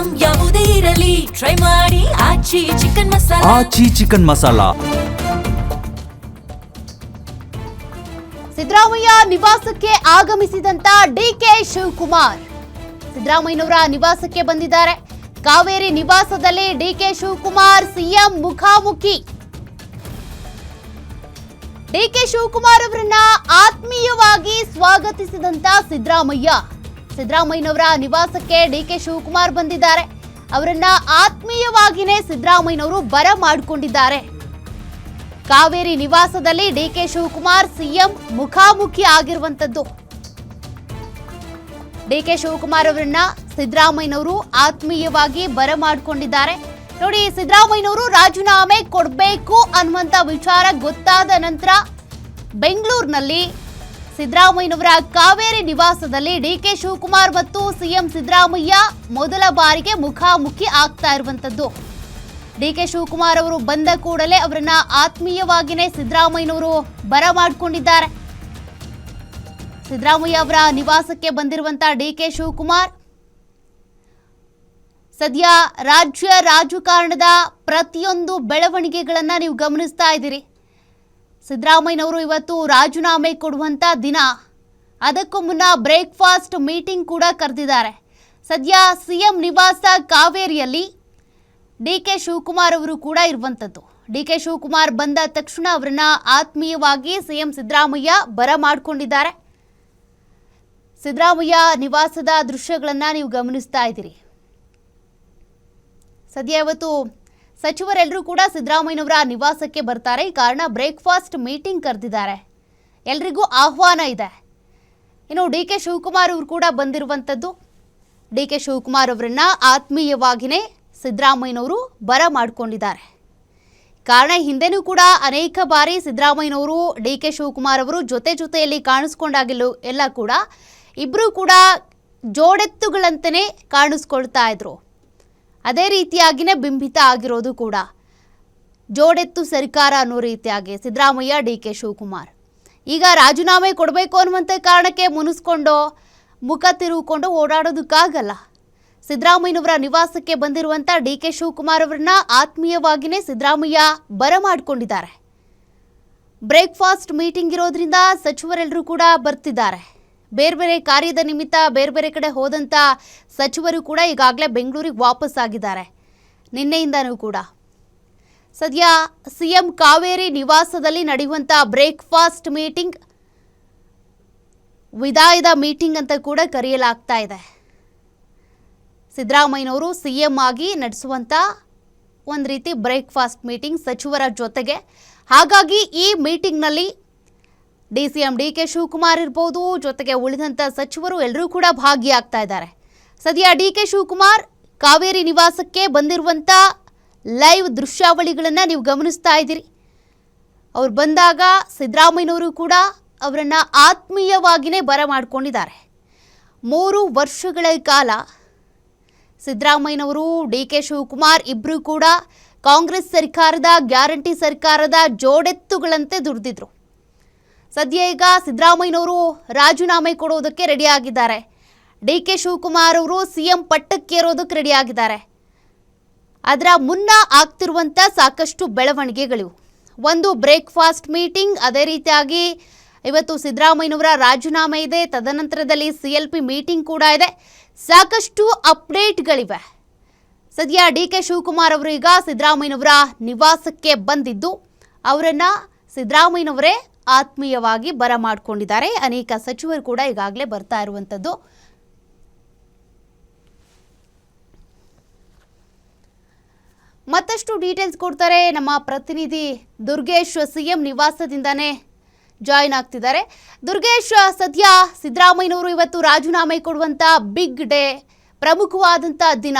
Item ಯಾವುದೇ ಇರಲಿ try ಮಾಡಿ ಆಚಿ ಚಿಕನ್ ಮಸಾಲಾ. ಆಚಿ ಚಿಕನ್ ಮಸಾಲಾ. ಸಿದ್ದರಾಮಯ್ಯ ನಿವಾಸಕ್ಕೆ ಆಗಮಿಸಿದಂತ ಡಿಕೆ ಶಿವಕುಮಾರ್ ಸಿದ್ದರಾಮಯ್ಯನವರ ನಿವಾಸಕ್ಕೆ ಬಂದಿದ್ದಾರೆ. ಕಾವೇರಿ ನಿವಾಸದಲ್ಲಿ ಡಿಕೆ ಶಿವಕುಮಾರ್ ಸಿಎಂ ಮುಖಾಮುಖಿ. ಡಿಕೆ ಶಿವಕುಮಾರ್ ಅವರನ್ನ ಆತ್ಮೀಯವಾಗಿ ಸ್ವಾಗತಿಸಿದಂತ ಸಿದ್ದರಾಮಯ್ಯನವರ ನಿವಾಸಕ್ಕೆ ಡಿಕೆ ಶಿವಕುಮಾರ್ ಬಂದಿದ್ದಾರೆ. ಅವರನ್ನ ಆತ್ಮೀಯವಾಗಿನೇ ಸಿದ್ದರಾಮಯ್ಯನವರು ಬರಮಾಡಿಕೊಂಡಿದ್ದಾರೆ. ಕಾವೇರಿ ನಿವಾಸದಲ್ಲಿ ಡಿಕೆ ಶಿವಕುಮಾರ್ ಸಿಎಂ ಮುಖಾಮುಖಿ ಆಗಿರುವಂತದ್ದು. ಡಿಕೆ ಶಿವಕುಮಾರ್ ಅವರನ್ನ ಸಿದ್ದರಾಮಯ್ಯನವರು ಆತ್ಮೀಯವಾಗಿ ಬರಮಾಡಿಕೊಂಡಿದ್ದಾರೆ. ನೋಡಿ, ಸಿದ್ದರಾಮಯ್ಯನವರು ರಾಜೀನಾಮೆ ಕೊಡಬೇಕು ಅನ್ನುವಂತ ವಿಚಾರ ಗೊತ್ತಾದ ನಂತರ ಬೆಂಗಳೂರಿನಲ್ಲಿ ಸಿದ್ದರಾಮಯ್ಯನವರ ಕಾವೇರಿ ನಿವಾಸದಲ್ಲಿ ಡಿಕೆ ಶಿವಕುಮಾರ್ ಮತ್ತು ಸಿಎಂ ಸಿದ್ದರಾಮಯ್ಯ ಮೊದಲ ಬಾರಿಗೆ ಮುಖಾಮುಖಿ ಆಗ್ತಾ ಇರುವಂತದ್ದು. ಡಿಕೆ ಶಿವಕುಮಾರ್ ಅವರು ಬಂದ ಕೂಡಲೇ ಅವರನ್ನ ಆತ್ಮೀಯವಾಗಿನೇ ಸಿದ್ದರಾಮಯ್ಯನವರು ಬರಮಾಡಿಕೊಂಡಿದ್ದಾರೆ. ಸಿದ್ದರಾಮಯ್ಯ ಅವರ ನಿವಾಸಕ್ಕೆ ಬಂದಿರುವಂತಹ ಡಿಕೆ ಶಿವಕುಮಾರ್ ಸದ್ಯ ರಾಜ್ಯ ರಾಜಕಾರಣದ ಪ್ರತಿಯೊಂದು ಬೆಳವಣಿಗೆಗಳನ್ನ ನೀವು ಗಮನಿಸ್ತಾ ಇದ್ದೀರಿ. ಸಿದ್ದರಾಮಯ್ಯನವರು ಇವತ್ತು ರಾಜೀನಾಮೆ ಕೊಡುವಂತ ದಿನ. ಅದಕ್ಕೂ ಮುನ್ನ ಬ್ರೇಕ್ಫಾಸ್ಟ್ ಮೀಟಿಂಗ್ ಕೂಡ ಕರೆದಿದ್ದಾರೆ. ಸದ್ಯ ಸಿಎಂ ನಿವಾಸ ಕಾವೇರಿಯಲ್ಲಿ ಡಿಕೆ ಶಿವಕುಮಾರ್ ಅವರು ಕೂಡ ಇರುವಂತದ್ದು. ಡಿಕೆ ಶಿವಕುಮಾರ್ ಬಂದ ತಕ್ಷಣ ಅವರನ್ನ ಆತ್ಮೀಯವಾಗಿ ಸಿಎಂ ಸಿದ್ದರಾಮಯ್ಯ ಬರಮಾಡಿಕೊಂಡಿದ್ದಾರೆ. ಸಿದ್ದರಾಮಯ್ಯ ನಿವಾಸದ ದೃಶ್ಯಗಳನ್ನ ನೀವು ಗಮನಿಸ್ತಾ ಇದ್ದೀರಿ. ಸದ್ಯ ಇವತ್ತು ಸಚಿವರೆಲ್ಲರೂ ಕೂಡ ಸಿದ್ದರಾಮಯ್ಯನವರ ನಿವಾಸಕ್ಕೆ ಬರ್ತಾರೆ. ಈ ಕಾರಣ ಬ್ರೇಕ್ಫಾಸ್ಟ್ ಮೀಟಿಂಗ್ ಕರೆದಿದ್ದಾರೆ. ಎಲ್ರಿಗೂ ಆಹ್ವಾನ ಇದೆ. ಇನ್ನು ಡಿಕೆ ಶಿವಕುಮಾರ್ ಅವರು ಕೂಡ ಬಂದಿರುವಂಥದ್ದು. ಡಿಕೆ ಶಿವಕುಮಾರ್ ಅವರನ್ನ ಆತ್ಮೀಯವಾಗಿಯೇ ಸಿದ್ದರಾಮಯ್ಯನವರು ಬರಮಾಡಿಕೊಂಡಿದ್ದಾರೆ. ಕಾರಣ ಹಿಂದೆನೂ ಕೂಡ ಅನೇಕ ಬಾರಿ ಸಿದ್ದರಾಮಯ್ಯನವರು ಡಿಕೆ ಶಿವಕುಮಾರ್ ಅವರು ಜೊತೆಯಲ್ಲಿ ಕಾಣಿಸ್ಕೊಂಡಾಗಿಲ್ಲ ಎಲ್ಲ ಕೂಡ ಇಬ್ಬರು ಕೂಡ ಜೋಡೆತ್ತುಗಳಂತೆಯೇ ಕಾಣಿಸ್ಕೊಳ್ತಾ ಇದ್ರು. ಅದೇ ರೀತಿಯಾಗಿಯೇ ಬಿಂಬಿತ ಆಗಿರೋದು ಕೂಡ ಜೋಡೆತ್ತು ಸರ್ಕಾರ ಅನ್ನೋ ರೀತಿಯಾಗಿ ಸಿದ್ದರಾಮಯ್ಯ ಡಿಕೆ ಶಿವಕುಮಾರ್. ಈಗ ರಾಜೀನಾಮೆ ಕೊಡಬೇಕು ಅನ್ನುವಂಥ ಕಾರಣಕ್ಕೆ ಮುನಿಸ್ಕೊಂಡು ಮುಖ ತಿರುಗಿಕೊಂಡು ಓಡಾಡೋದಕ್ಕಾಗಲ್ಲ. ಸಿದ್ದರಾಮಯ್ಯನವರ ನಿವಾಸಕ್ಕೆ ಬಂದಿರುವಂಥ ಡಿಕೆ ಶಿವಕುಮಾರ್ ಅವರನ್ನ ಆತ್ಮೀಯವಾಗಿಯೇ ಸಿದ್ದರಾಮಯ್ಯ ಬರಮಾಡಿಕೊಂಡಿದ್ದಾರೆ. ಬ್ರೇಕ್ಫಾಸ್ಟ್ ಮೀಟಿಂಗ್ ಇರೋದ್ರಿಂದ ಸಚಿವರೆಲ್ಲರೂ ಕೂಡ ಬರ್ತಿದ್ದಾರೆ. ಬೇರೆ ಬೇರೆ ಕಾರ್ಯದ ನಿಮಿತ್ತ ಬೇರೆ ಬೇರೆ ಕಡೆ ಹೋದಂಥ ಸಚಿವರು ಕೂಡ ಈಗಾಗಲೇ ಬೆಂಗಳೂರಿಗೆ ವಾಪಸ್ ಆಗಿದ್ದಾರೆ ನಿನ್ನೆಯಿಂದನೂ ಕೂಡ. ಸದ್ಯ ಸಿಎಂ ಕಾವೇರಿ ನಿವಾಸದಲ್ಲಿ ನಡೆಯುವಂಥ ಬ್ರೇಕ್ಫಾಸ್ಟ್ ಮೀಟಿಂಗ್ ವಿದಾಯದ ಮೀಟಿಂಗ್ ಅಂತ ಕೂಡ ಕರೆಯಲಾಗ್ತಾ ಇದೆ. ಸಿದ್ದರಾಮಯ್ಯನವರು ಸಿಎಂ ಆಗಿ ನಡೆಸುವಂಥ ಒಂದು ರೀತಿ ಬ್ರೇಕ್ಫಾಸ್ಟ್ ಮೀಟಿಂಗ್ ಸಚಿವರ ಜೊತೆಗೆ. ಹಾಗಾಗಿ ಈ ಮೀಟಿಂಗ್ನಲ್ಲಿ ಡಿಸಿಎಂ ಡಿಕೆ ಶಿವಕುಮಾರ್ ಇರ್ಬೋದು, ಜೊತೆಗೆ ಉಳಿದಂಥ ಸಚಿವರು ಎಲ್ಲರೂ ಕೂಡ ಭಾಗಿಯಾಗ್ತಾ ಇದ್ದಾರೆ. ಸದ್ಯ ಡಿಕೆ ಶಿವಕುಮಾರ್ ಕಾವೇರಿ ನಿವಾಸಕ್ಕೆ ಬಂದಿರುವಂಥ ಲೈವ್ ದೃಶ್ಯಾವಳಿಗಳನ್ನು ನೀವು ಗಮನಿಸ್ತಾ ಇದ್ದೀರಿ. ಅವ್ರು ಬಂದಾಗ ಸಿದ್ದರಾಮಯ್ಯನವರು ಕೂಡ ಅವರನ್ನು ಆತ್ಮೀಯವಾಗಿಯೇ ಬರಮಾಡಿಕೊಂಡಿದ್ದಾರೆ. 3 ವರ್ಷಗಳ ಕಾಲ ಸಿದ್ದರಾಮಯ್ಯನವರು ಡಿಕೆ ಶಿವಕುಮಾರ್ ಇಬ್ಬರು ಕೂಡ ಕಾಂಗ್ರೆಸ್ ಸರ್ಕಾರದ ಗ್ಯಾರಂಟಿ ಸರ್ಕಾರದ ಜೋಡೆತ್ತುಗಳಂತೆ ದುಡಿದಿದ್ರು. ಸದ್ಯ ಈಗ ಸಿದ್ದರಾಮಯ್ಯನವರು ರಾಜೀನಾಮೆ ಕೊಡೋದಕ್ಕೆ ರೆಡಿಯಾಗಿದ್ದಾರೆ. ಡಿಕೆ ಶಿವಕುಮಾರ್ ಅವರು ಸಿಎಂ ಪಟ್ಟಕ್ಕೇರೋದಕ್ಕೆ ರೆಡಿಯಾಗಿದ್ದಾರೆ. ಅದರ ಮುನ್ನ ಆಗ್ತಿರುವಂಥ ಸಾಕಷ್ಟು ಬೆಳವಣಿಗೆಗಳಿವು. ಒಂದು ಬ್ರೇಕ್ಫಾಸ್ಟ್ ಮೀಟಿಂಗ್, ಅದೇ ರೀತಿಯಾಗಿ ಇವತ್ತು ಸಿದ್ದರಾಮಯ್ಯನವರ ರಾಜೀನಾಮೆ ಇದೆ. ತದನಂತರದಲ್ಲಿ CLP ಮೀಟಿಂಗ್ ಕೂಡ ಇದೆ. ಸಾಕಷ್ಟು ಅಪ್ಡೇಟ್ಗಳಿವೆ. ಸದ್ಯ ಡಿಕೆ ಶಿವಕುಮಾರ್ ಅವರು ಈಗ ಸಿದ್ದರಾಮಯ್ಯನವರ ನಿವಾಸಕ್ಕೆ ಬಂದಿದ್ದು ಅವರನ್ನ ಸಿದ್ದರಾಮಯ್ಯನವರೇ ಆತ್ಮೀಯವಾಗಿ ಬರಮಾಡಿಕೊಂಡಿದ್ದಾರೆ. ಅನೇಕ ಸಚಿವರು ಕೂಡ ಈಗಾಗಲೇ ಬರ್ತಾ ಇರುವಂಥದ್ದು. ಮತ್ತಷ್ಟು ಡೀಟೇಲ್ಸ್ ಕೊಡ್ತಾರೆ ನಮ್ಮ ಪ್ರತಿನಿಧಿ ದುರ್ಗೇಶ್. ಸಿಎಂ ನಿವಾಸದಿಂದಾನೇ ಜಾಯಿನ್ ಆಗ್ತಿದ್ದಾರೆ. ದುರ್ಗೇಶ್, ಸದ್ಯ ಸಿದ್ದರಾಮಯ್ಯನವರು ಇವತ್ತು ರಾಜೀನಾಮೆ ಕೊಡುವಂಥ ಬಿಗ್ ಡೇ, ಪ್ರಮುಖವಾದಂಥ ದಿನ.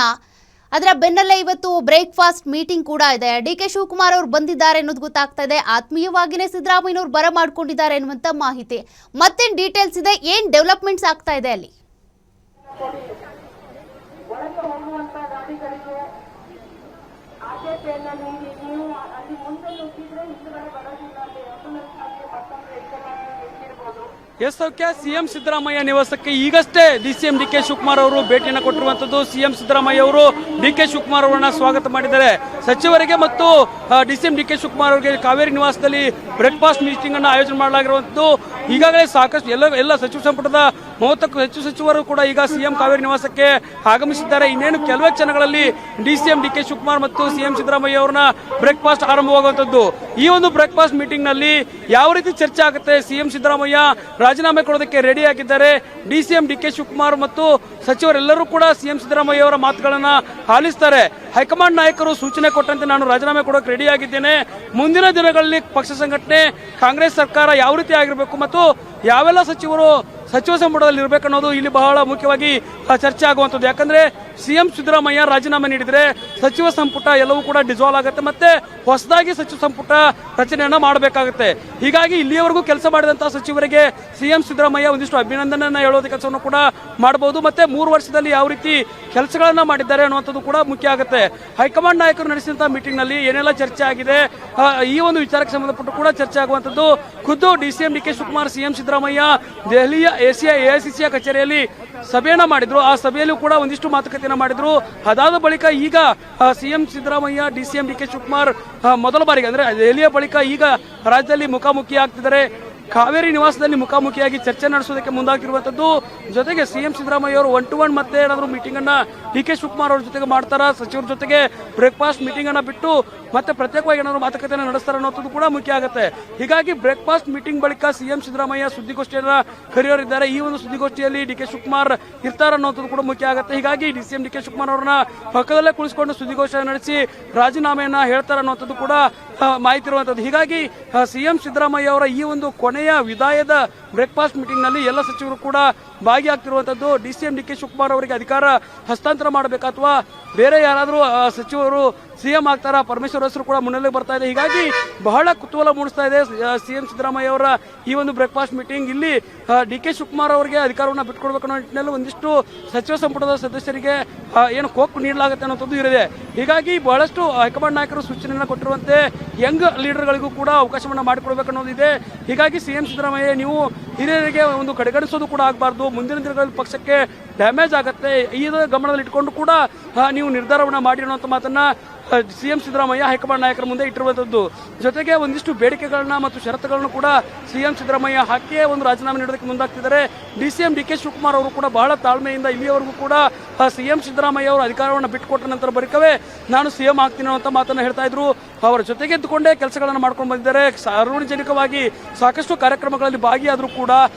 ಅದರ ಬೆನ್ನಲ್ಲೇ ಇವತ್ತು ಬ್ರೇಕ್ಫಾಸ್ಟ್ ಮೀಟಿಂಗ್ ಕೂಡ ಇದೆ. ಡಿಕೆ ಶಿವಕುಮಾರ್ ಅವರು ಬಂದಿದ್ದಾರೆ ಅನ್ನೋದು ಗೊತ್ತಾಗ್ತಾ ಇದೆ. ಆತ್ಮೀಯವಾಗಿಯೇ ಸಿದ್ದರಾಮಯ್ಯನವರು ಬರಮಾಡಿಕೊಂಡಿದ್ದಾರೆ ಅನ್ನುವಂಥ ಮಾಹಿತಿ. ಮತ್ತೇನು ಡೀಟೇಲ್ಸ್ ಇದೆ, ಏನು ಡೆವಲಪ್ಮೆಂಟ್ಸ್ ಆಗ್ತಾ ಇದೆ ಅಲ್ಲಿ? ಎಸ್ ಸೌಖ್ಯ ಸಿಎಂ ಸಿದ್ದರಾಮಯ್ಯ ನಿವಾಸಕ್ಕೆ ಈಗಷ್ಟೇ ಡಿಸಿಎಂ ಡಿ ಕೆ ಶಿವಕುಮಾರ್ ಅವರು ಭೇಟಿಯನ್ನು ಕೊಟ್ಟಿರುವಂತದ್ದು. ಸಿಎಂ ಸಿದ್ದರಾಮಯ್ಯ ಅವರು ಡಿ ಕೆ ಶಿವಕುಮಾರ್ ಅವರನ್ನ ಸ್ವಾಗತ ಮಾಡಿದ್ದಾರೆ. ಸಚಿವರಿಗೆ ಮತ್ತು ಡಿಸಿಎಂ ಡಿ ಕೆ ಶಿವಕುಮಾರ್ ಅವರಿಗೆ ಕಾವೇರಿ ನಿವಾಸದಲ್ಲಿ ಬ್ರೇಕ್ಫಾಸ್ಟ್ ಮೀಟಿಂಗ್ ಅನ್ನು ಆಯೋಜನೆ ಮಾಡಲಾಗಿರುವಂತದ್ದು. ಈಗಾಗಲೇ ಸಾಕಷ್ಟು ಎಲ್ಲ ಸಚಿವ ಸಂಪುಟದ 30ಕ್ಕೂ ಹೆಚ್ಚು ಸಚಿವರು ಕೂಡ ಈಗ ಸಿಎಂ ಕಾವೇರಿ ನಿವಾಸಕ್ಕೆ ಆಗಮಿಸಿದ್ದಾರೆ. ಇನ್ನೇನು ಕೆಲವೇ ಕ್ಷಣಗಳಲ್ಲಿ ಡಿಸಿಎಂ ಡಿ ಕೆ ಶಿವಕುಮಾರ್ ಮತ್ತು ಸಿಎಂ ಸಿದ್ದರಾಮಯ್ಯ ಅವರನ್ನ ಬ್ರೇಕ್ಫಾಸ್ಟ್ ಆರಂಭವಾಗುವಂತದ್ದು. ಈ ಒಂದು ಬ್ರೇಕ್ಫಾಸ್ಟ್ ಮೀಟಿಂಗ್ ನಲ್ಲಿ ಯಾವ ರೀತಿ ಚರ್ಚೆ ಆಗುತ್ತೆ, ಸಿಎಂ ಸಿದ್ದರಾಮಯ್ಯ ರಾಜೀನಾಮೆ ಕೊಡೋದಕ್ಕೆ ರೆಡಿ ಆಗಿದ್ದಾರೆ. ಡಿಸಿಎಂ ಡಿ ಕೆ ಶಿವಕುಮಾರ್ ಮತ್ತು ಸಚಿವರೆಲ್ಲರೂ ಕೂಡ ಸಿಎಂ ಸಿದ್ದರಾಮಯ್ಯ ಅವರ ಮಾತುಗಳನ್ನ ಆಲಿಸ್ತಾರೆ. ಹೈಕಮಾಂಡ್ ನಾಯಕರು ಸೂಚನೆ ಕೊಟ್ಟಂತೆ ನಾನು ರಾಜೀನಾಮೆ ಕೊಡೋಕೆ ರೆಡಿ ಆಗಿದ್ದೇನೆ. ಮುಂದಿನ ದಿನಗಳಲ್ಲಿ ಪಕ್ಷ ಸಂಘಟನೆ ಕಾಂಗ್ರೆಸ್ ಸರ್ಕಾರ ಯಾವ ರೀತಿ ಆಗಿರಬೇಕು ಮತ್ತು ಯಾವೆಲ್ಲ ಸಚಿವರು ಸಚಿವ ಸಂಪುಟದಲ್ಲಿ ಇರಬೇಕನ್ನೋದು ಇಲ್ಲಿ ಬಹಳ ಮುಖ್ಯವಾಗಿ ಚರ್ಚೆ ಆಗುವಂಥದ್ದು. ಯಾಕಂದ್ರೆ ಸಿಎಂ ಸಿದ್ದರಾಮಯ್ಯ ರಾಜೀನಾಮೆ ನೀಡಿದರೆ ಸಚಿವ ಸಂಪುಟ ಎಲ್ಲವೂ ಕೂಡ ಡಿಸಾಲ್ವ್ ಆಗುತ್ತೆ, ಮತ್ತೆ ಹೊಸದಾಗಿ ಸಚಿವ ಸಂಪುಟ ರಚನೆಯನ್ನ ಮಾಡಬೇಕಾಗುತ್ತೆ. ಹೀಗಾಗಿ ಇಲ್ಲಿಯವರೆಗೂ ಕೆಲಸ ಮಾಡಿದಂತಹ ಸಚಿವರಿಗೆ ಸಿಎಂ ಸಿದ್ದರಾಮಯ್ಯ ಒಂದಿಷ್ಟು ಅಭಿನಂದನೆಯನ್ನ ಹೇಳೋದ ಕೆಲಸವನ್ನು ಕೂಡ ಮಾಡಬಹುದು. ಮತ್ತೆ 3 ವರ್ಷದಲ್ಲಿ ಯಾವ ರೀತಿ ಕೆಲಸಗಳನ್ನ ಮಾಡಿದ್ದಾರೆ ಅನ್ನುವಂಥದ್ದು ಕೂಡ ಮುಖ್ಯ ಆಗುತ್ತೆ. ಹೈಕಮಾಂಡ್ ನಾಯಕರು ನಡೆಸಿದಂತಹ ಮೀಟಿಂಗ್ ನಲ್ಲಿ ಏನೆಲ್ಲ ಚರ್ಚೆ ಆಗಿದೆ, ಈ ಒಂದು ವಿಚಾರಕ್ಕೆ ಸಂಬಂಧಪಟ್ಟು ಕೂಡ ಚರ್ಚೆ ಆಗುವಂಥದ್ದು. ಖುದ್ದು ಡಿಸಿಎಂ ಡಿ ಕೆ ಶಿವಕುಮಾರ್ ಸಿಎಂ ಸಿದ್ದರಾಮಯ್ಯ ದೆಹಲಿಯ ಎಐಸಿಸಿಯ ಕಚೇರಿಯಲ್ಲಿ ಸಭೆಯನ್ನ ಮಾಡಿದ್ರು. ಆ ಸಭೆಯಲ್ಲೂ ಕೂಡ ಒಂದಿಷ್ಟು ಮಾತುಕತೆಯನ್ನ ಮಾಡಿದ್ರು. ಅದಾದ ಬಳಿಕ ಈಗ ಸಿಎಂ ಸಿದ್ದರಾಮಯ್ಯ ಡಿಸಿಎಂ ಡಿ ಕೆ ಶಿವಕುಮಾರ್ ಮೊದಲ ಬಾರಿಗೆ ಅಂದ್ರೆ ದೆಹಲಿಯ ಬಳಿಕ ಈಗ ರಾಜ್ಯದಲ್ಲಿ ಮುಖಾಮುಖಿ ಆಗ್ತಿದ್ದಾರೆ. ಕಾವೇರಿ ನಿವಾಸದಲ್ಲಿ ಮುಖಾಮುಖಿಯಾಗಿ ಚರ್ಚೆ ನಡೆಸೋದಕ್ಕೆ ಮುಂದಾಗ್ತಿರುವಂತದ್ದು. ಜೊತೆಗೆ ಸಿಎಂ ಸಿದ್ದರಾಮಯ್ಯ ಅವರು 1-to-1 ಮತ್ತೆ ಏನಾದರೂ ಮೀಟಿಂಗ್ ಅನ್ನ ಡಿ ಕೆ ಶಿವಕುಮಾರ್ ಅವ್ರ ಜೊತೆಗೆ ಮಾಡ್ತಾರ, ಸಚಿವರ ಜೊತೆಗೆ ಬ್ರೇಕ್ಫಾಸ್ಟ್ ಮೀಟಿಂಗ್ ಅನ್ನ ಬಿಟ್ಟು ಮತ್ತೆ ಪ್ರತ್ಯೇಕವಾಗಿ ಏನಾದ್ರು ಮಾತುಕತೆಯನ್ನು ನಡೆಸ್ತಾರೆ ಅನ್ನೋದು ಕೂಡ ಮುಖ್ಯ ಆಗುತ್ತೆ. ಹೀಗಾಗಿ ಬ್ರೇಕ್ಫಾಸ್ಟ್ ಮೀಟಿಂಗ್ ಬಳಿಕ ಸಿಎಂ ಸಿದ್ದರಾಮಯ್ಯ ಸುದ್ದಿಗೋಷ್ಠಿಯನ್ನ ಕರೆಯೋರಿದ್ದಾರೆ. ಈ ಒಂದು ಸುದ್ದಿಗೋಷ್ಠಿಯಲ್ಲಿ ಡಿ ಕೆ ಶಿವಕುಮಾರ್ ಇರ್ತಾರ ಅನ್ನೋದು ಕೂಡ ಮುಖ್ಯ ಆಗುತ್ತೆ. ಹೀಗಾಗಿ ಡಿಸಿಎಂ ಡಿ ಕೆ ಶಿವಕುಮಾರ್ ಅವರನ್ನ ಪಕ್ಕದಲ್ಲೇ ಕುಳಿಸಿಕೊಂಡು ಸುದ್ದಿಗೋಷ್ಠಿಯನ್ನು ನಡೆಸಿ ರಾಜೀನಾಮೆಯನ್ನ ಹೇಳ್ತಾರೆ ಅನ್ನೋದು ಕೂಡ ಮಾಹಿತಿ ಇರುವಂತದ್ದು. ಹೀಗಾಗಿ ಸಿಎಂ ಸಿದ್ದರಾಮಯ್ಯ ಅವರ ಈ ಒಂದು ಕೊನೆಯ ವಿದಾಯದ ಬ್ರೇಕ್ಫಾಸ್ಟ್ ಮೀಟಿಂಗ್ ನಲ್ಲಿ ಎಲ್ಲ ಸಚಿವರು ಕೂಡ ಭಾಗಿಯಾಗ್ತಿರುವಂತದ್ದು. ಡಿಸಿಎಂ ಡಿ ಕೆ ಶಿವಕುಮಾರ್ ಅವರಿಗೆ ಅಧಿಕಾರ ಹಸ್ತಾಂತರ ಮಾಡಬೇಕಾ ಅಥವಾ ಬೇರೆ ಯಾರಾದರೂ ಸಚಿವರು ಸಿಎಂ ಆಗ್ತಾರ, ಪರಮೇಶ್ವರ್ ಹೆಸರು ಕೂಡ ಮುನ್ನೆಲೆ ಬರ್ತಾ ಇದೆ. ಹೀಗಾಗಿ ಬಹಳ ಕುತೂಹಲ ಮೂಡಿಸ್ತಾ ಇದೆ ಸಿಎಂ ಸಿದ್ದರಾಮಯ್ಯ ಅವರ ಈ ಒಂದು ಬ್ರೇಕ್ಫಾಸ್ಟ್ ಮೀಟಿಂಗ್. ಇಲ್ಲಿ ಡಿ ಕೆ ಶಿವಕುಮಾರ್ ಅವರಿಗೆ ಅಧಿಕಾರವನ್ನು ಬಿಟ್ಕೊಡ್ಬೇಕು ಅನ್ನೋ ನಿಟ್ಟಿನಲ್ಲಿ ಒಂದಿಷ್ಟು ಸಚಿವ ಸಂಪುಟದ ಸದಸ್ಯರಿಗೆ ಏನು ಕೋಕ್ ನೀಡಲಾಗುತ್ತೆ ಅನ್ನೋದು ಇರಿದೆ. ಹೀಗಾಗಿ ಬಹಳಷ್ಟು ಹೈಕಮಾಂಡ್ ನಾಯಕರು ಸೂಚನೆಯನ್ನು ಕೊಟ್ಟಿರುವಂತೆ ಯಂಗ್ ಲೀಡರ್ಗಳಿಗೂ ಕೂಡ ಅವಕಾಶವನ್ನು ಮಾಡಿಕೊಡ್ಬೇಕು ಅನ್ನೋದಿದೆ. ಹೀಗಾಗಿ ಸಿಎಂ ಸಿದ್ದರಾಮಯ್ಯ ನೀವು ಹಿರಿಯರಿಗೆ ಒಂದು ಕಡೆಗಣಿಸೋದು ಕೂಡ ಆಗಬಾರ್ದು, ಮುಂದಿನ ದಿನಗಳಲ್ಲಿ ಪಕ್ಷಕ್ಕೆ ಡ್ಯಾಮೇಜ್ ಆಗುತ್ತೆ, ಈ ಗಮನದಲ್ಲಿ ಇಟ್ಕೊಂಡು ಕೂಡ ನೀವು ನಿರ್ಧಾರವನ್ನು ಮಾಡಿ ಅನ್ನುವಂಥ ಮಾತನ್ನ ಸಿಎಂ ಸಿದ್ದರಾಮಯ್ಯ ಹೈಕಮಾಂಡ್ ನಾಯಕರ ಮುಂದೆ ಇಟ್ಟಿರುವಂತದ್ದು. ಜೊತೆಗೆ ಒಂದಿಷ್ಟು ಬೇಡಿಕೆಗಳನ್ನ ಮತ್ತು ಷರತ್ತುಗಳನ್ನು ಕೂಡ ಸಿಎಂ ಸಿದ್ದರಾಮಯ್ಯ ಹಾಕಿಯೇ ಒಂದು ರಾಜೀನಾಮೆ ನೀಡೋದಕ್ಕೆ ಮುಂದಾಗ್ತಿದ್ದಾರೆ. ಡಿಸಿಎಂ ಡಿ ಕೆ ಶಿವಕುಮಾರ್ ಅವರು ಕೂಡ ಬಹಳ ತಾಳ್ಮೆಯಿಂದ ಇಲ್ಲಿಯವರೆಗೂ ಕೂಡ ಸಿಎಂ ಸಿದ್ದರಾಮಯ್ಯ ಅವರು ಅಧಿಕಾರವನ್ನು ಬಿಟ್ಟುಕೊಟ್ಟ ನಂತರ ಬಳಿಕವೇ ನಾನು ಸಿಎಂ ಆಗ್ತೀನಿ ಅನ್ನುವಂಥ ಮಾತನ್ನು ಹೇಳ್ತಾ ಇದ್ರು. ಅವರ ಜೊತೆಗೆ ಇದ್ದುಕೊಂಡೇ ಕೆಲಸಗಳನ್ನು ಮಾಡ್ಕೊಂಡು ಬಂದಿದ್ದಾರೆ. ಸಾರ್ವಜನಿಕವಾಗಿ ಸಾಕಷ್ಟು ಕಾರ್ಯಕ್ರಮಗಳಲ್ಲಿ ಭಾಗಿಯಾದರೂ ಕೂಡ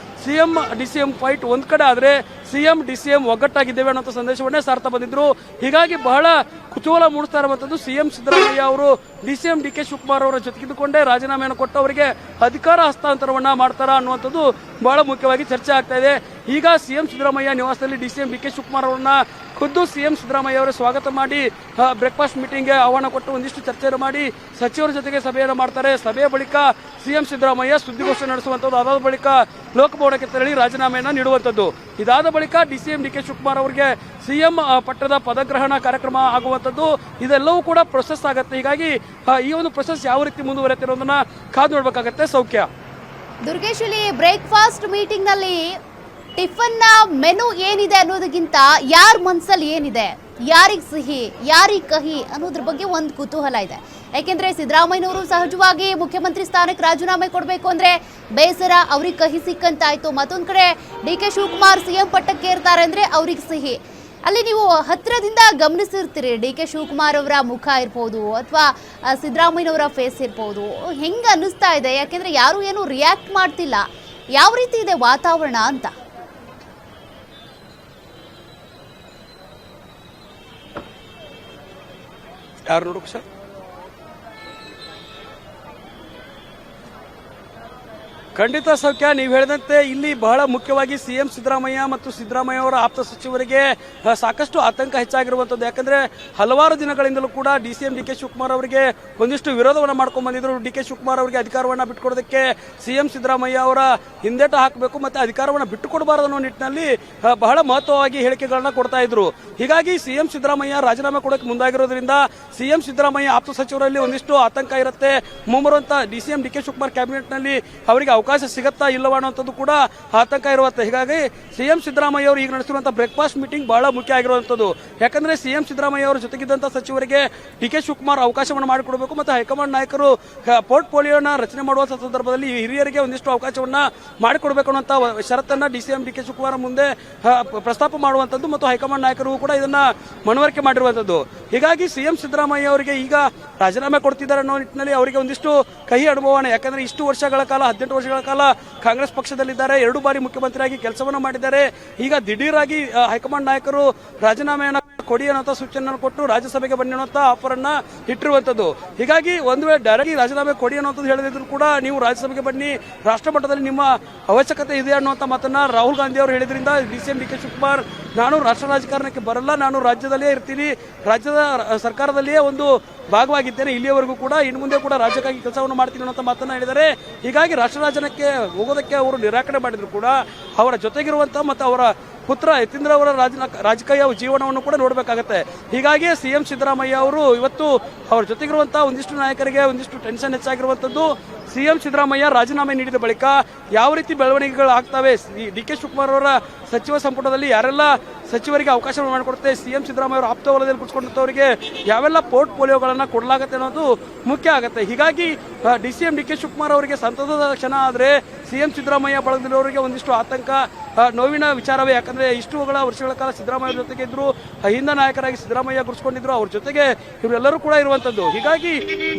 ಸಿಎಂ ಡಿಸಿಎಂ ಫೈಟ್ ಒಂದ್ ಕಡೆ ಆದ್ರೆ ಸಿಎಂ ಡಿಸಿಎಂ ಒಗ್ಗಟ್ಟಾಗಿದ್ದೇವೆ ಅನ್ನೋ ಸಂದೇಶವನ್ನೇ ಸಾರ್ತಾ ಬಂದಿದ್ರು. ಹೀಗಾಗಿ ಬಹಳ ಕುತೂಹಲ ಮೂಡಿಸ್ತಾ ಇರುವಂತದ್ದು ಸಿಎಂ ಸಿದ್ದರಾಮಯ್ಯ ಅವರು ಡಿಸಿಎಂ ಡಿ ಕೆ ಶಿವಕುಮಾರ್ ಅವರ ಜೊತೆಗಿದ್ದುಕೊಂಡೇ ರಾಜೀನಾಮೆಯನ್ನು ಕೊಟ್ಟು ಅವರಿಗೆ ಅಧಿಕಾರ ಹಸ್ತಾಂತರವನ್ನ ಮಾಡ್ತಾರಾ ಅನ್ನುವಂಥದ್ದು ಬಹಳ ಮುಖ್ಯವಾಗಿ ಚರ್ಚೆ ಆಗ್ತಾ ಇದೆ. ಈಗ ಸಿಎಂ ಸಿದ್ದರಾಮಯ್ಯ ನಿವಾಸದಲ್ಲಿ ಡಿಸಿಎಂ ಡಿ ಕೆ ಶಿವಕುಮಾರ್ ಅವರನ್ನ ಖುದ್ದು ಸಿಎಂ ಸಿದ್ದರಾಮಯ್ಯ ಅವರು ಸ್ವಾಗತ ಮಾಡಿ ಬ್ರೇಕ್ಫಾಸ್ಟ್ ಮೀಟಿಂಗ್ಗೆ ಆಹ್ವಾನ ಕೊಟ್ಟು ಒಂದಿಷ್ಟು ಚರ್ಚೆಯನ್ನು ಮಾಡಿ ಸಚಿವರ ಜೊತೆಗೆ ಸಭೆಯನ್ನು ಮಾಡ್ತಾರೆ. ಸಭೆಯ ಬಳಿಕ ಸಿಎಂ ಸಿದ್ದರಾಮಯ್ಯ ಸುದ್ದಿಗೋಷ್ಠಿ ನಡೆಸುವಂಥದ್ದು, ಅದಾದ ಬಳಿಕ ಲೋಕಭವನಕ್ಕೆ ತೆರಳಿ ರಾಜೀನಾಮೆಯನ್ನು ನೀಡುವಂಥದ್ದು. ಇದಾದ ಬಳಿಕ ಡಿಸಿಎಂ ಡಿ ಕೆ ಶಿವಕುಮಾರ್ ಅವರಿಗೆ ಸಿಎಂ ಪಟ್ಟದ ಪದಗ್ರಹಣ ಕಾರ್ಯಕ್ರಮ ಆಗುವಂಥದ್ದು. ಇದೆಲ್ಲವೂ ಕೂಡ ಪ್ರೊಸೆಸ್ ಆಗುತ್ತೆ. ಹೀಗಾಗಿ ಈ ಒಂದು ಪ್ರೊಸೆಸ್ ಯಾವ ರೀತಿ ಮುಂದುವರೆಯುತ್ತೆ ಅನ್ನೋದನ್ನ ಕಾದು ನೋಡ್ಬೇಕಾಗತ್ತೆ. ಸೌಖ್ಯ ದುರ್ಗೇಶ್, ಇಲ್ಲಿ ಬ್ರೇಕ್ಫಾಸ್ಟ್ ಮೀಟಿಂಗ್ ನಲ್ಲಿ ಟಿಫನ್ ನ ಮೆನು ಏನಿದೆ ಅನ್ನೋದಕ್ಕಿಂತ ಯಾರ ಮನಸ್ಸಲ್ಲಿ ಏನಿದೆ, ಯಾರಿಗೆ ಸಿಹಿ ಯಾರಿಗೆ ಕಹಿ ಅನ್ನೋದ್ರ ಬಗ್ಗೆ ಒಂದು ಕುತೂಹಲ ಇದೆ. ಯಾಕೆಂದ್ರೆ ಸಿದ್ದರಾಮಯ್ಯನವರು ಸಹಜವಾಗಿ ಮುಖ್ಯಮಂತ್ರಿ ಸ್ಥಾನಕ್ಕೆ ರಾಜೀನಾಮೆ ಕೊಡಬೇಕು ಅಂದ್ರೆ ಬೇಸರ, ಅವ್ರಿಗೆ ಕಹಿ ಸಿಕ್ಕಂತಾಯ್ತು. ಮತ್ತೊಂದ್ ಕಡೆ ಡಿ ಕೆ ಶಿವಕುಮಾರ್ ಸಿಎಂ ಪಟ್ಟಕ್ಕೆ ಏರ್ತಾರೆ ಅಂದ್ರೆ ಅವ್ರಿಗೆ ಸಿಹಿ. ಅಲ್ಲಿ ನೀವು ಹತ್ತಿರದಿಂದ ಗಮನಿಸಿರ್ತೀರಿ, ಡಿ ಕೆ ಶಿವಕುಮಾರ್ ಅವರ ಮುಖ ಇರ್ಬೋದು ಅಥವಾ ಸಿದ್ದರಾಮಯ್ಯನವರ ಫೇಸ್ ಇರ್ಬೋದು. ಹೆಂಗೆ ಅನ್ನಿಸ್ತಾ ಇದೆ? ಯಾಕೆಂದ್ರೆ ಯಾರು ಏನು ರಿಯಾಕ್ಟ್ ಮಾಡ್ತಿಲ್ಲ. ಯಾವ ರೀತಿ ಇದೆ ವಾತಾವರಣ ಅಂತ? ಯಾರು ನೋಡೋಕೆ ಸರ್? ಖಂಡಿತ ಸೌಖ್ಯ, ನೀವು ಹೇಳಿದಂತೆ ಇಲ್ಲಿ ಬಹಳ ಮುಖ್ಯವಾಗಿ ಸಿಎಂ ಸಿದ್ದರಾಮಯ್ಯ ಮತ್ತು ಸಿದ್ದರಾಮಯ್ಯ ಅವರ ಆಪ್ತ ಸಚಿವರಿಗೆ ಸಾಕಷ್ಟು ಆತಂಕ ಹೆಚ್ಚಾಗಿರುವಂಥದ್ದು. ಯಾಕಂದ್ರೆ ಹಲವಾರು ದಿನಗಳಿಂದಲೂ ಕೂಡ ಡಿಸಿಎಂ ಡಿ ಕೆ ಶಿವಕುಮಾರ್ ಅವರಿಗೆ ಒಂದಿಷ್ಟು ವಿರೋಧವನ್ನು ಮಾಡ್ಕೊಂಡು ಬಂದಿದ್ರು. ಡಿ ಕೆ ಶಿವಕುಮಾರ್ ಅವರಿಗೆ ಅಧಿಕಾರವನ್ನು ಬಿಟ್ಟುಕೊಡೋದಕ್ಕೆ ಸಿಎಂ ಸಿದ್ದರಾಮಯ್ಯ ಅವರ ಹಿಂದೇಟ ಹಾಕಬೇಕು ಮತ್ತೆ ಅಧಿಕಾರವನ್ನು ಬಿಟ್ಟುಕೊಡಬಾರದು ಅನ್ನೋ ನಿಟ್ಟಿನಲ್ಲಿ ಬಹಳ ಮಹತ್ವವಾಗಿ ಹೇಳಿಕೆಗಳನ್ನ ಕೊಡ್ತಾ ಇದ್ರು. ಹೀಗಾಗಿ ಸಿಎಂ ಸಿದ್ದರಾಮಯ್ಯ ರಾಜೀನಾಮೆ ಕೊಡೋಕೆ ಮುಂದಾಗಿರೋದ್ರಿಂದ ಸಿಎಂ ಸಿದ್ದರಾಮಯ್ಯ ಆಪ್ತ ಸಚಿವರಲ್ಲಿ ಒಂದಿಷ್ಟು ಆತಂಕ ಇರುತ್ತೆ. ಮುಂಬರುವಂತ ಡಿಸಿಎಂ ಡಿ ಕೆ ಶಿವಕುಮಾರ್ ಕ್ಯಾಬಿನೆಟ್ ನಲ್ಲಿ ಅವರಿಗೆ ಅವಕಾಶ ಸಿಗತ್ತಾ ಇಲ್ಲವಾ ಅನ್ನೋಂಥದ್ದು ಕೂಡ ಆತಂಕ ಇರುವಂತೆ. ಹೀಗಾಗಿ ಸಿಎಂ ಸಿದ್ದರಾಮಯ್ಯ ಅವರು ಈಗ ನಡೆಸಿರುವಂತಹ ಬ್ರೇಕ್ಫಾಸ್ಟ್ ಮೀಟಿಂಗ್ ಬಹಳ ಮುಖ್ಯ ಆಗಿರುವಂಥದ್ದು. ಯಾಕಂದ್ರೆ ಸಿಎಂ ಸಿದ್ದರಾಮಯ್ಯ ಅವರು ಜೊತೆಗಿದ್ದಂಥ ಸಚಿವರಿಗೆ ಡಿ ಕೆ ಶಿವಕುಮಾರ್ ಅವಕಾಶವನ್ನು ಮಾಡಿಕೊಡಬೇಕು ಮತ್ತು ಹೈಕಮಾಂಡ್ ನಾಯಕರು ಪೋರ್ಟ್ಫೋಲಿಯೋನ ರಚನೆ ಮಾಡುವಂಥ ಸಂದರ್ಭದಲ್ಲಿ ಹಿರಿಯರಿಗೆ ಒಂದಿಷ್ಟು ಅವಕಾಶವನ್ನ ಮಾಡಿಕೊಡಬೇಕು ಅನ್ನುವಂಥ ಷರತ್ತನ್ನ ಡಿಸಿಎಂ ಡಿ ಕೆ ಶಿವಕುಮಾರ್ ಮುಂದೆ ಪ್ರಸ್ತಾಪ ಮಾಡುವಂಥದ್ದು ಮತ್ತು ಹೈಕಮಾಂಡ್ ನಾಯಕರು ಕೂಡ ಇದನ್ನ ಮನವರಿಕೆ ಮಾಡಿರುವಂಥದ್ದು. ಹೀಗಾಗಿ ಸಿಎಂ ಸಿದ್ದರಾಮಯ್ಯ ಅವರಿಗೆ ಈಗ ರಾಜೀನಾಮೆ ಕೊಡ್ತಿದ್ದಾರೆ ಅನ್ನೋ ನಿಟ್ಟಿನಲ್ಲಿ ಅವರಿಗೆ ಒಂದಿಷ್ಟು ಕಹಿ ಅನುಭವನೆ. ಯಾಕಂದ್ರೆ ಇಷ್ಟು ವರ್ಷಗಳ ಕಾಲ 18 ವರ್ಷಗಳ ಕಾಲ ಕಾಂಗ್ರೆಸ್ ಪಕ್ಷದಲ್ಲಿದ್ದಾರೆ, 2 ಬಾರಿ ಮುಖ್ಯಮಂತ್ರಿಯಾಗಿ ಕೆಲಸವನ್ನು ಮಾಡಿದ್ದಾರೆ. ಈಗ ದಿಢೀರಾಗಿ ಹೈಕಮಾಂಡ್ ನಾಯಕರು ರಾಜೀನಾಮೆಯನ್ನು ಕೊಡಿ ಅನ್ನೋ ಸೂಚನೆ ಕೊಟ್ಟು ರಾಜ್ಯಸಭೆಗೆ ಬನ್ನಿ ಅನ್ನೋ ಆಫರ್ ಅನ್ನ ಇಟ್ಟಿರುವಂತದ್ದು. ಹೀಗಾಗಿ ಒಂದು ವೇಳೆ ಡೈರೆಕ್ಟ್ ರಾಜೀನಾಮೆ ಕೊಡಿ ಅನ್ನೋದು ಹೇಳಿದ್ರು ಕೂಡ ನೀವು ರಾಜ್ಯಸಭೆಗೆ ಬನ್ನಿ, ರಾಷ್ಟ್ರ ಮಟ್ಟದಲ್ಲಿ ನಿಮ್ಮ ಅವಶ್ಯಕತೆ ಇದೆ ಅನ್ನುವಂಥ ಮಾತನ್ನ ರಾಹುಲ್ ಗಾಂಧಿ ಅವರು ಹೇಳಿದ್ರಿಂದ ಡಿಸಿಎಂ ಡಿ ಕೆ ಶಿವಕುಮಾರ್ ನಾನು ರಾಷ್ಟ್ರ ರಾಜಕಾರಣಕ್ಕೆ ಬರಲ್ಲ, ನಾನು ರಾಜ್ಯದಲ್ಲೇ ಇರ್ತೀನಿ, ರಾಜ್ಯದ ಸರ್ಕಾರದಲ್ಲಿಯೇ ಒಂದು ಭಾಗವಾಗಿದ್ದೇನೆ, ಇಲ್ಲಿಯವರೆಗೂ ಕೂಡ ಇನ್ನು ಮುಂದೆ ಕೂಡ ರಾಜ್ಯಕ್ಕಾಗಿ ಕೆಲಸವನ್ನು ಮಾಡ್ತೀನಿ ಅನ್ನೋ ಮಾತನ್ನ ಹೇಳಿದ್ದಾರೆ. ಹೀಗಾಗಿ ರಾಷ್ಟ್ರ ರಾಜಕಾರಣಕ್ಕೆ ಹೋಗೋದಕ್ಕೆ ಅವರು ನಿರಾಕರಣೆ ಮಾಡಿದ್ರು ಕೂಡ ಅವರ ಜೊತೆಗಿರುವಂತಹ ಮತ್ತು ಅವರ ಪುತ್ರ ಯತೀಂದ್ರ ಅವರ ರಾಜಕೀಯ ಜೀವನವನ್ನು ಕೂಡ ನೋಡಬೇಕಾಗತ್ತೆ. ಹೀಗಾಗಿ ಸಿಎಂ ಸಿದ್ದರಾಮಯ್ಯ ಅವರು ಇವತ್ತು ಅವರ ಜೊತೆಗಿರುವಂತಹ ಒಂದಿಷ್ಟು ನಾಯಕರಿಗೆ ಒಂದಿಷ್ಟು ಟೆನ್ಷನ್ ಹೆಚ್ಚಾಗಿರುವಂತದ್ದು. ಸಿಎಂ ಸಿದ್ದರಾಮಯ್ಯ ರಾಜೀನಾಮೆ ನೀಡಿದ ಬಳಿಕ ಯಾವ ರೀತಿ ಬೆಳವಣಿಗೆಗಳು ಆಗ್ತವೆ, ಡಿ ಕೆ ಶಿವಕುಮಾರ್ ಅವರ ಸಚಿವ ಸಂಪುಟದಲ್ಲಿ ಯಾರೆಲ್ಲ ಸಚಿವರಿಗೆ ಅವಕಾಶ ಮಾಡಿಕೊಡುತ್ತೆ, ಸಿಎಂ ಸಿದ್ದರಾಮಯ್ಯ ಅವರ ಆಪ್ತ ವಲಯದಲ್ಲಿ ಕುಳಿತುಕೊಂಡವರಿಗೆ ಯಾವೆಲ್ಲ ಪೋರ್ಟ್ಫೋಲಿಯೋಗಳನ್ನ ಕೊಡಲಾಗುತ್ತೆ ಅನ್ನೋದು ಮುಖ್ಯ ಆಗುತ್ತೆ. ಹೀಗಾಗಿ ಡಿಸಿಎಂ ಡಿ ಕೆ ಶಿವಕುಮಾರ್ ಅವರಿಗೆ ಸಂತಸದ ಕ್ಷಣ ಆದರೆ ಸಿಎಂ ಸಿದ್ದರಾಮಯ್ಯ ಬಳಗದವರಿಗೆ ಒಂದಿಷ್ಟು ಆತಂಕ, ನೋವಿನ ವಿಚಾರವೇ. ಯಾಕಂದ್ರೆ ಇಷ್ಟುಗಳ ವರ್ಷಗಳ ಕಾಲ ಸಿದ್ದರಾಮಯ್ಯ ಜೊತೆಗೆ ಇದ್ರು, ಹಿಂದ ನಾಯಕರಾಗಿ ಸಿದ್ದರಾಮಯ್ಯ ಗುರುಸ್ಕೊಂಡಿದ್ರು, ಅವ್ರ ಜೊತೆಗೆ ಇವರೆಲ್ಲರೂ ಕೂಡ ಇರುವಂತದ್ದು. ಹೀಗಾಗಿ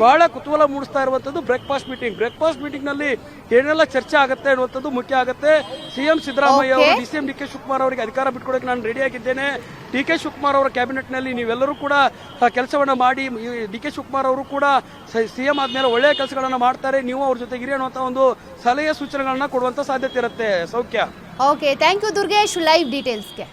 ಬಹಳ ಕುತೂಹಲ ಮೂಡಿಸ್ತಾ ಇರುವಂತದ್ದು ಬ್ರೇಕ್ಫಾಸ್ಟ್ ಮೀಟಿಂಗ್ ನಲ್ಲಿ ಏನೆಲ್ಲ ಚರ್ಚೆ ಆಗುತ್ತೆ ಅನ್ನುವಂಥದ್ದು ಮುಖ್ಯ ಆಗುತ್ತೆ. ಸಿಎಂ ಸಿದ್ದರಾಮಯ್ಯ ಅವರು ಡಿಸಿಎಂ ಡಿ ಕೆ ಶಿವಕುಮಾರ್ ಅವರಿಗೆ ಅಧಿಕಾರ ಬಿಟ್ಕೊಡಕ್ಕೆ ನಾನು ರೆಡಿಯಾಗಿದ್ದೇನೆ, ಡಿ ಕೆ ಶಿವಕುಮಾರ್ ಅವರ ಕ್ಯಾಬಿನೆಟ್ ನಲ್ಲಿ ನೀವೆಲ್ಲರೂ ಕೂಡ ಕೆಲಸವನ್ನ ಮಾಡಿ, ಡಿ ಕೆ ಶಿವಕುಮಾರ್ ಅವರು ಕೂಡ ಸಿಎಂ ಆದ್ಮೇಲೆ ಒಳ್ಳೆಯ ಕೆಲಸಗಳನ್ನ ಮಾಡ್ತಾರೆ, ನೀವು ಅವ್ರ ಜೊತೆಗಿರಿ ಅನ್ನುವಂಥ ಒಂದು ಸಲಹೆ ಸೂಚನೆಗಳನ್ನ ಕೊಡುವಂತ ಸಾಧ್ಯತೆ ಇರುತ್ತೆ. ಸೌಖ್ಯ. Okay, thank you Durgesh live ಡೀಟೇಲ್ಸ್ಗೆ.